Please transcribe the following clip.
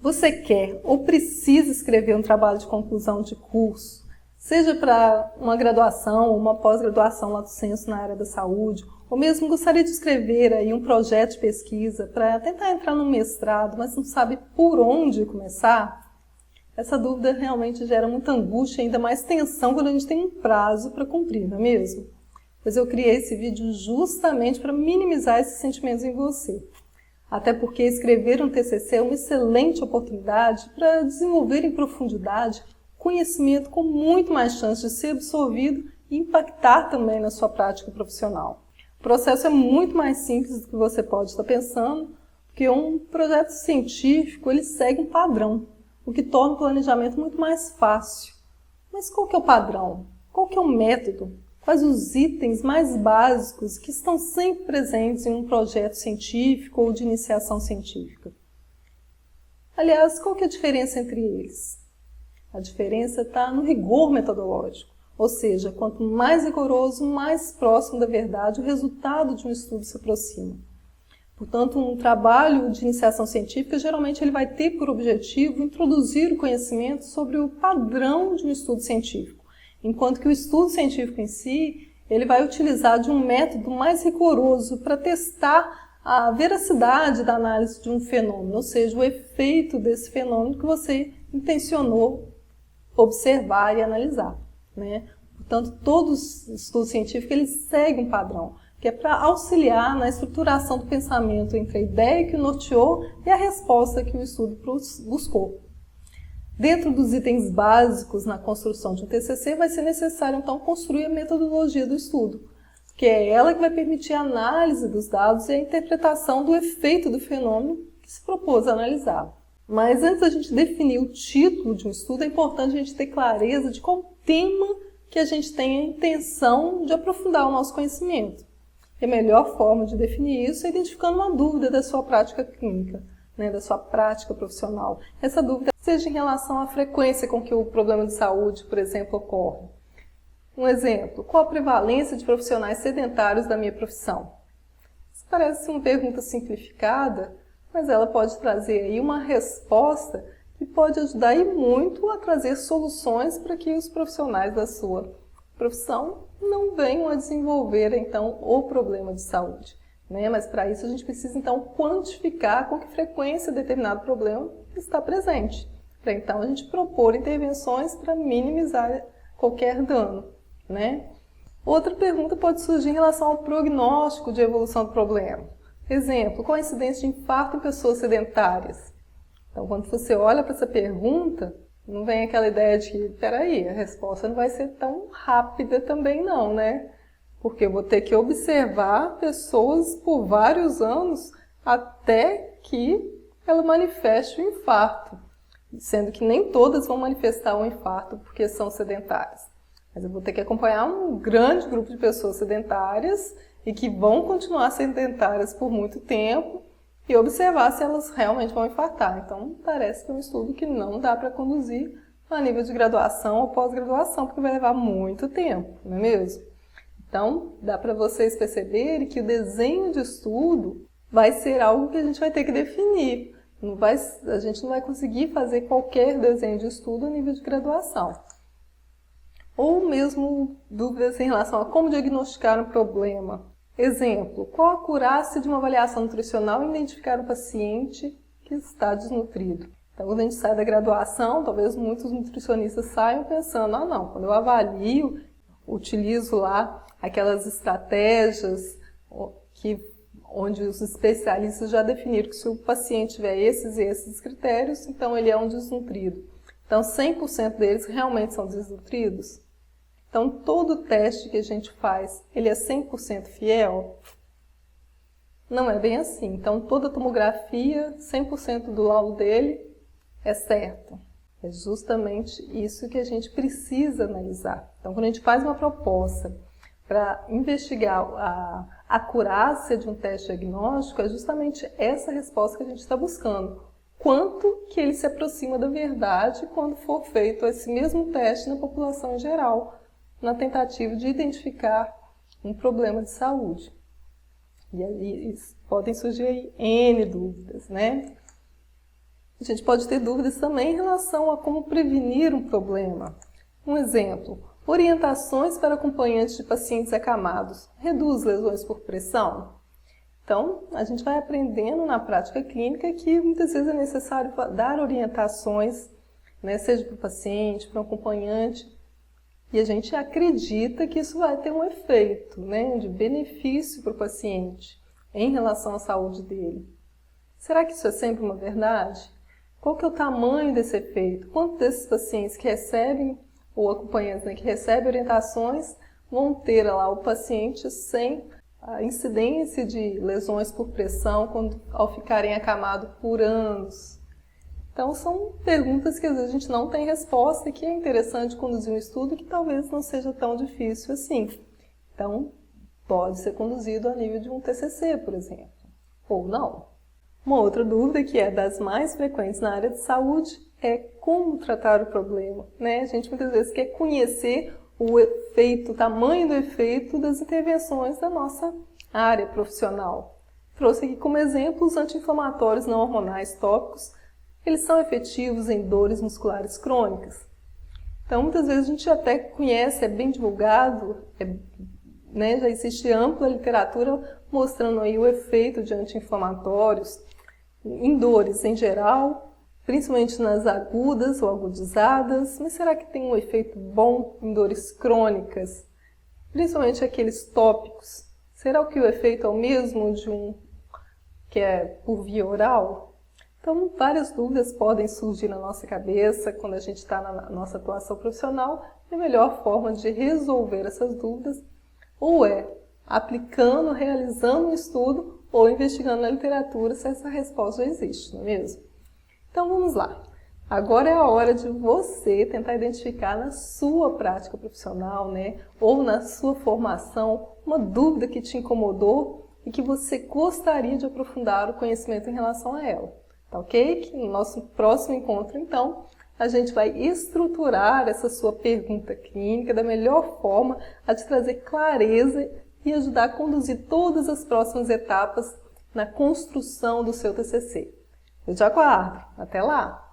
Você quer ou precisa escrever um trabalho de conclusão de curso, seja para uma graduação ou uma pós-graduação lato sensu na área da saúde, ou mesmo gostaria de escrever aí um projeto de pesquisa para tentar entrar no mestrado, mas não sabe por onde começar? Essa dúvida realmente gera muita angústia e ainda mais tensão quando a gente tem um prazo para cumprir, não é mesmo? Pois eu criei esse vídeo justamente para minimizar esses sentimentos em você. Até porque escrever um TCC é uma excelente oportunidade para desenvolver em profundidade conhecimento com muito mais chance de ser absorvido e impactar também na sua prática profissional. O processo é muito mais simples do que você pode estar pensando, porque um projeto científico ele segue um padrão, o que torna o planejamento muito mais fácil. Mas qual que é o padrão? Qual que é o método? Quais os itens mais básicos que estão sempre presentes em um projeto científico ou de iniciação científica? Aliás, qual que é a diferença entre eles? A diferença está no rigor metodológico, ou seja, quanto mais rigoroso, mais próximo da verdade o resultado de um estudo se aproxima. Portanto, um trabalho de iniciação científica, geralmente ele vai ter por objetivo introduzir o conhecimento sobre o padrão de um estudo científico. Enquanto que o estudo científico em si, ele vai utilizar de um método mais rigoroso para testar a veracidade da análise de um fenômeno, ou seja, o efeito desse fenômeno que você intencionou observar e analisar, né? Portanto, todos os estudos científicos eles seguem um padrão, que é para auxiliar na estruturação do pensamento entre a ideia que o norteou e a resposta que o estudo buscou. Dentro dos itens básicos na construção de um TCC, vai ser necessário, então, construir a metodologia do estudo, que é ela que vai permitir a análise dos dados e a interpretação do efeito do fenômeno que se propôs a analisar. Mas antes da gente definir o título de um estudo, é importante a gente ter clareza de qual tema que a gente tem a intenção de aprofundar o nosso conhecimento. E a melhor forma de definir isso é identificando uma dúvida da sua prática clínica, da sua prática profissional. Essa dúvida seja em relação à frequência com que o problema de saúde, por exemplo, ocorre. Um exemplo, qual a prevalência de profissionais sedentários da minha profissão? Isso parece uma pergunta simplificada, mas ela pode trazer aí uma resposta que pode ajudar e muito a trazer soluções para que os profissionais da sua profissão não venham a desenvolver, então, o problema de saúde. Mas para isso a gente precisa então quantificar com que frequência determinado problema está presente, para então a gente propor intervenções para minimizar qualquer dano. Outra pergunta pode surgir em relação ao prognóstico de evolução do problema. Exemplo, qual a incidência de infarto em pessoas sedentárias? Então, quando você olha para essa pergunta, não vem aquela ideia de que, peraí, a resposta não vai ser tão rápida também não, Porque eu vou ter que observar pessoas por vários anos até que ela manifeste o infarto. Sendo que nem todas vão manifestar o infarto porque são sedentárias. Mas eu vou ter que acompanhar um grande grupo de pessoas sedentárias e que vão continuar sedentárias por muito tempo e observar se elas realmente vão infartar. Então, parece que é um estudo que não dá para conduzir a nível de graduação ou pós-graduação, porque vai levar muito tempo, não é mesmo? Então, dá para vocês perceberem que o desenho de estudo vai ser algo que a gente vai ter que definir. A gente não vai conseguir fazer qualquer desenho de estudo a nível de graduação. Ou mesmo dúvidas em relação a como diagnosticar um problema. Exemplo, qual a acurácia de uma avaliação nutricional em identificar um paciente que está desnutrido? Então, quando a gente sai da graduação, talvez muitos nutricionistas saiam pensando, não, quando eu avalio, utilizo lá aquelas estratégias onde os especialistas já definiram que se o paciente tiver esses e esses critérios, então ele é um desnutrido. Então, 100% deles realmente são desnutridos? Então, todo teste que a gente faz, ele é 100% fiel? Não é bem assim. Então, toda tomografia, 100% do laudo dele é certo. É justamente isso que a gente precisa analisar. Então, quando a gente faz uma proposta para investigar a acurácia de um teste diagnóstico, é justamente essa resposta que a gente está buscando. Quanto que ele se aproxima da verdade quando for feito esse mesmo teste na população em geral, na tentativa de identificar um problema de saúde. E aí podem surgir aí N dúvidas, A gente pode ter dúvidas também em relação a como prevenir um problema. Um exemplo, orientações para acompanhantes de pacientes acamados. Reduz lesões por pressão? Então, a gente vai aprendendo na prática clínica que muitas vezes é necessário dar orientações, né, seja para o paciente, para o acompanhante, e a gente acredita que isso vai ter um efeito, né, de benefício para o paciente em relação à saúde dele. Será que isso é sempre uma verdade? Qual que é o tamanho desse efeito? Quantos desses pacientes que recebem, ou acompanhantes, né, que recebem orientações, vão ter lá o paciente sem a incidência de lesões por pressão ao ficarem acamados por anos? Então, são perguntas que às vezes a gente não tem resposta e que é interessante conduzir um estudo que talvez não seja tão difícil assim. Então, pode ser conduzido a nível de um TCC, por exemplo, ou não. Uma outra dúvida que é das mais frequentes na área de saúde é como tratar o problema, né? A gente muitas vezes quer conhecer o efeito, o tamanho do efeito das intervenções da nossa área profissional. Trouxe aqui como exemplo os anti-inflamatórios não hormonais tópicos. Eles são efetivos em dores musculares crônicas. Então, muitas vezes a gente até conhece, é bem divulgado, né, já existe ampla literatura mostrando aí o efeito de anti-inflamatórios em dores em geral, principalmente nas agudas ou agudizadas, mas será que tem um efeito bom em dores crônicas, principalmente aqueles tópicos? Será que o efeito é o mesmo de um que é por via oral? Então, várias dúvidas podem surgir na nossa cabeça quando a gente está na nossa atuação profissional, e a melhor forma de resolver essas dúvidas ou é aplicando, realizando um estudo ou investigando na literatura se essa resposta já existe, não é mesmo? Então, vamos lá. Agora é a hora de você tentar identificar na sua prática profissional, né, ou na sua formação, uma dúvida que te incomodou e que você gostaria de aprofundar o conhecimento em relação a ela. Tá ok? Que no nosso próximo encontro, então, a gente vai estruturar essa sua pergunta clínica da melhor forma a te trazer clareza e ajudar a conduzir todas as próximas etapas na construção do seu TCC. Eu te aguardo. Até lá!